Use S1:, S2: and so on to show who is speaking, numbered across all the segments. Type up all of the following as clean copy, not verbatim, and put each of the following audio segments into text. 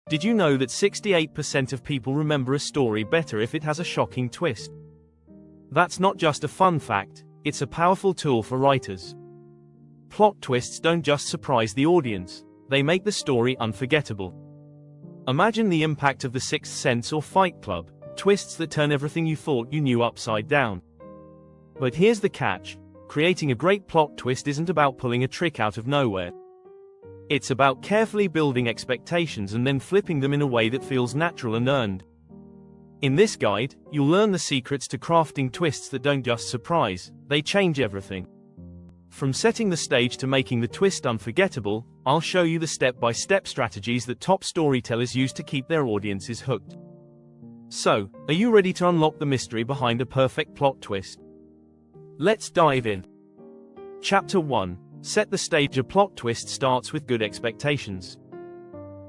S1: Did you know that 68% of people remember a story better if it has a shocking twist? That's not just a fun fact, it's a powerful tool for writers. Plot twists don't just surprise the audience, they make the story unforgettable. Imagine the impact of The Sixth Sense or Fight Club, twists that turn everything you thought you knew upside down. But here's the catch, creating a great plot twist isn't about pulling a trick out of nowhere. It's about carefully building expectations and then flipping them in a way that feels natural and earned. In this guide, you'll learn the secrets to crafting twists that don't just surprise, they change everything. From setting the stage to making the twist unforgettable, I'll show you the step-by-step strategies that top storytellers use to keep their audiences hooked. So, are you ready to unlock the mystery behind a perfect plot twist? Let's dive in. Chapter 1. Set the stage. A plot twist starts with good expectations.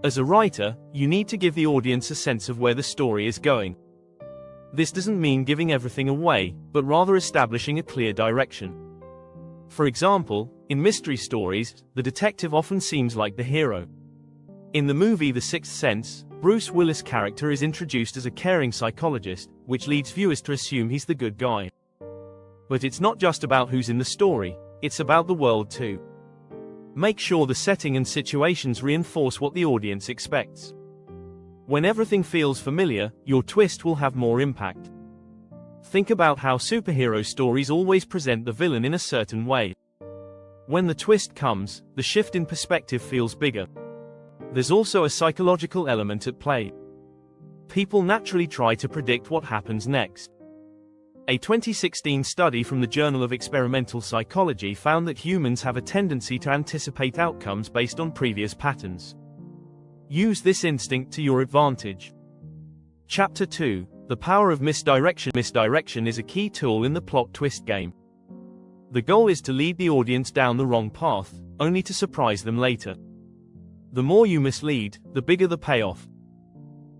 S1: As a writer, you need to give the audience a sense of where the story is going. This doesn't mean giving everything away, but rather establishing a clear direction. For example, in mystery stories, the detective often seems like the hero. In the movie The Sixth Sense, Bruce Willis' character is introduced as a caring psychologist, which leads viewers to assume he's the good guy. But it's not just about who's in the story, it's about the world too. Make sure the setting and situations reinforce what the audience expects. When everything feels familiar, your twist will have more impact. Think about how superhero stories always present the villain in a certain way. When the twist comes, the shift in perspective feels bigger. There's also a psychological element at play. People naturally try to predict what happens next. A 2016 study from the Journal of Experimental Psychology found that humans have a tendency to anticipate outcomes based on previous patterns. Use this instinct to your advantage. Chapter 2. The power of misdirection. Misdirection is a key tool in the plot twist game. The goal is to lead the audience down the wrong path, only to surprise them later. The more you mislead, the bigger the payoff.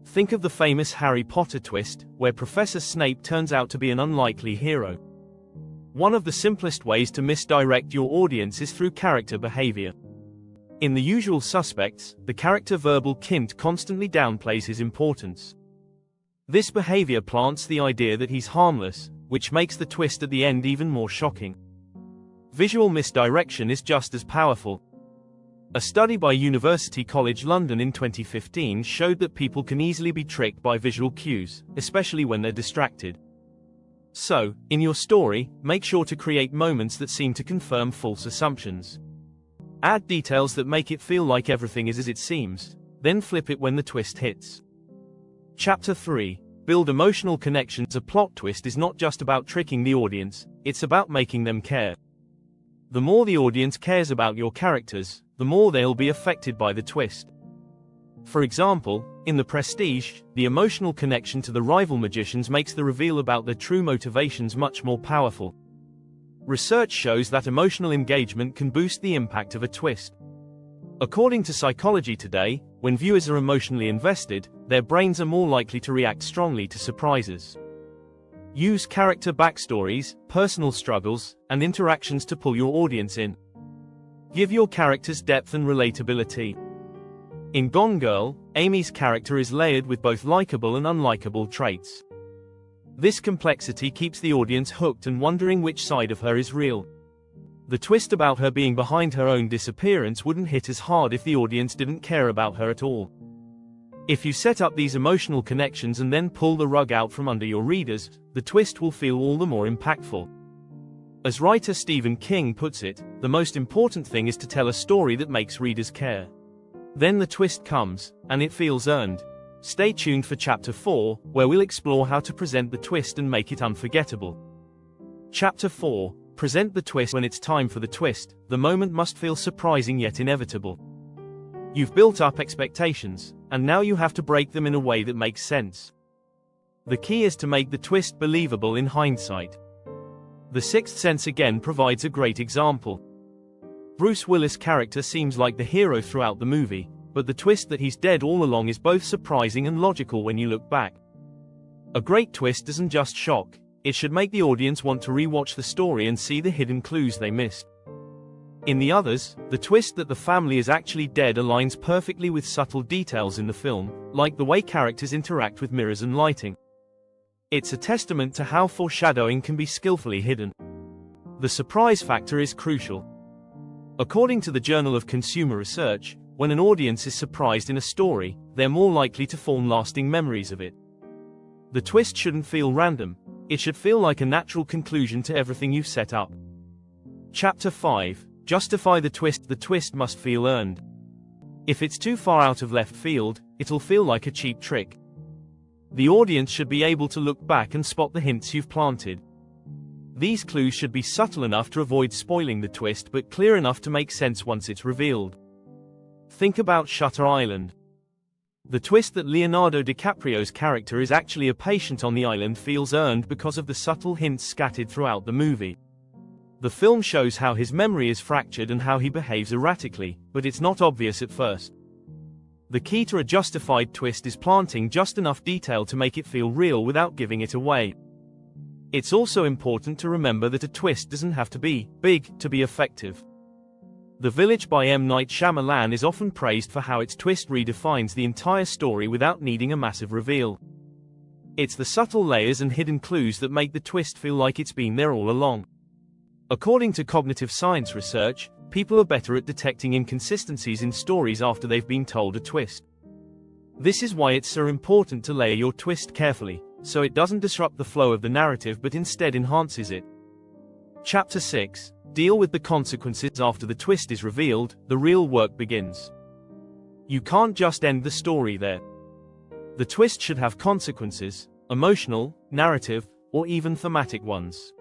S1: Think of the famous Harry Potter twist, where Professor Snape turns out to be an unlikely hero. One of the simplest ways to misdirect your audience is through character behavior. In The Usual Suspects, the character Verbal Kint constantly downplays his importance. This behavior plants the idea that he's harmless, which makes the twist at the end even more shocking. Visual misdirection is just as powerful. A study by University College London in 2015 showed that people can easily be tricked by visual cues, especially when they're distracted. So, in your story, make sure to create moments that seem to confirm false assumptions. Add details that make it feel like everything is as it seems, then flip it when the twist hits. Chapter 3. Build emotional connections. A plot twist is not just about tricking the audience, it's about making them care. The more the audience cares about your characters, the more they'll be affected by the twist. For example, in The Prestige, the emotional connection to the rival magicians makes the reveal about their true motivations much more powerful. Research shows that emotional engagement can boost the impact of a twist. According to Psychology Today, when viewers are emotionally invested, their brains are more likely to react strongly to surprises. Use character backstories, personal struggles, and interactions to pull your audience in. Give your characters depth and relatability. In Gone Girl, Amy's character is layered with both likable and unlikable traits. This complexity keeps the audience hooked and wondering which side of her is real. The twist about her being behind her own disappearance wouldn't hit as hard if the audience didn't care about her at all. If you set up these emotional connections and then pull the rug out from under your readers, the twist will feel all the more impactful. As writer Stephen King puts it, the most important thing is to tell a story that makes readers care. Then the twist comes, and it feels earned. Stay tuned for Chapter 4, where we'll explore how to present the twist and make it unforgettable. Chapter 4. Present the twist. When it's time for the twist, the moment must feel surprising yet inevitable. You've built up expectations, and now you have to break them in a way that makes sense. The key is to make the twist believable in hindsight. The Sixth Sense again provides a great example. Bruce Willis' character seems like the hero throughout the movie, but the twist that he's dead all along is both surprising and logical when you look back. A great twist doesn't just shock, it should make the audience want to rewatch the story and see the hidden clues they missed. In the others, the twist that the family is actually dead aligns perfectly with subtle details in the film, like the way characters interact with mirrors and lighting. It's a testament to how foreshadowing can be skillfully hidden. The surprise factor is crucial. According to the Journal of Consumer Research, when an audience is surprised in a story, they're more likely to form lasting memories of it. The twist shouldn't feel random, it should feel like a natural conclusion to everything you've set up. Chapter 5. Justify the twist. The twist must feel earned. If it's too far out of left field, it'll feel like a cheap trick. The audience should be able to look back and spot the hints you've planted. These clues should be subtle enough to avoid spoiling the twist but clear enough to make sense once it's revealed. Think about Shutter Island. The twist that Leonardo DiCaprio's character is actually a patient on the island feels earned because of the subtle hints scattered throughout the movie. The film shows how his memory is fractured and how he behaves erratically, but it's not obvious at first. The key to a justified twist is planting just enough detail to make it feel real without giving it away. It's also important to remember that a twist doesn't have to be big to be effective. The Village by M. Night Shyamalan is often praised for how its twist redefines the entire story without needing a massive reveal. It's the subtle layers and hidden clues that make the twist feel like it's been there all along. According to cognitive science research, people are better at detecting inconsistencies in stories after they've been told a twist. This is why it's so important to layer your twist carefully, so it doesn't disrupt the flow of the narrative but instead enhances it. Chapter 6. Deal with the consequences. After the twist is revealed, the real work begins. You can't just end the story there. The twist should have consequences, emotional, narrative, or even thematic ones.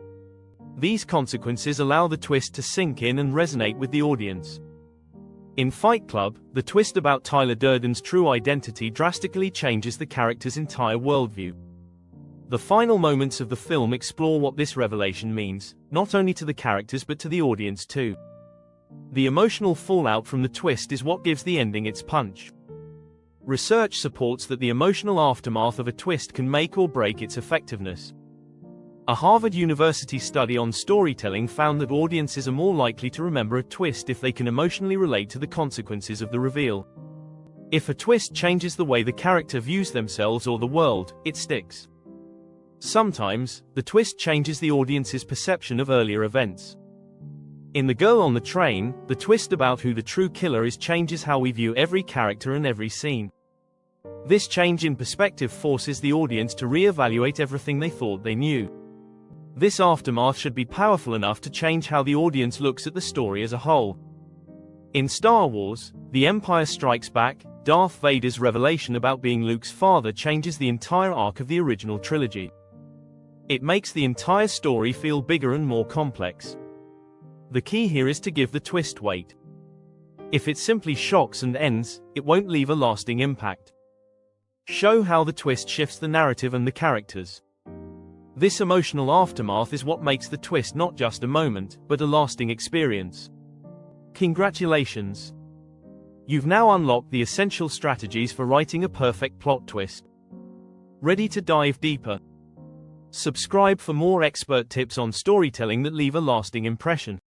S1: These consequences allow the twist to sink in and resonate with the audience. In Fight Club, the twist about Tyler Durden's true identity drastically changes the character's entire worldview. The final moments of the film explore what this revelation means, not only to the characters but to the audience too. The emotional fallout from the twist is what gives the ending its punch. Research supports that the emotional aftermath of a twist can make or break its effectiveness. A Harvard University study on storytelling found that audiences are more likely to remember a twist if they can emotionally relate to the consequences of the reveal. If a twist changes the way the character views themselves or the world, it sticks. Sometimes, the twist changes the audience's perception of earlier events. In The Girl on the Train, the twist about who the true killer is changes how we view every character and every scene. This change in perspective forces the audience to re-evaluate everything they thought they knew. This aftermath should be powerful enough to change how the audience looks at the story as a whole. In Star Wars, The Empire Strikes Back, Darth Vader's revelation about being Luke's father changes the entire arc of the original trilogy. It makes the entire story feel bigger and more complex. The key here is to give the twist weight. If it simply shocks and ends, it won't leave a lasting impact. Show how the twist shifts the narrative and the characters. This emotional aftermath is what makes the twist not just a moment, but a lasting experience. Congratulations! You've now unlocked the essential strategies for writing a perfect plot twist. Ready to dive deeper? Subscribe for more expert tips on storytelling that leave a lasting impression.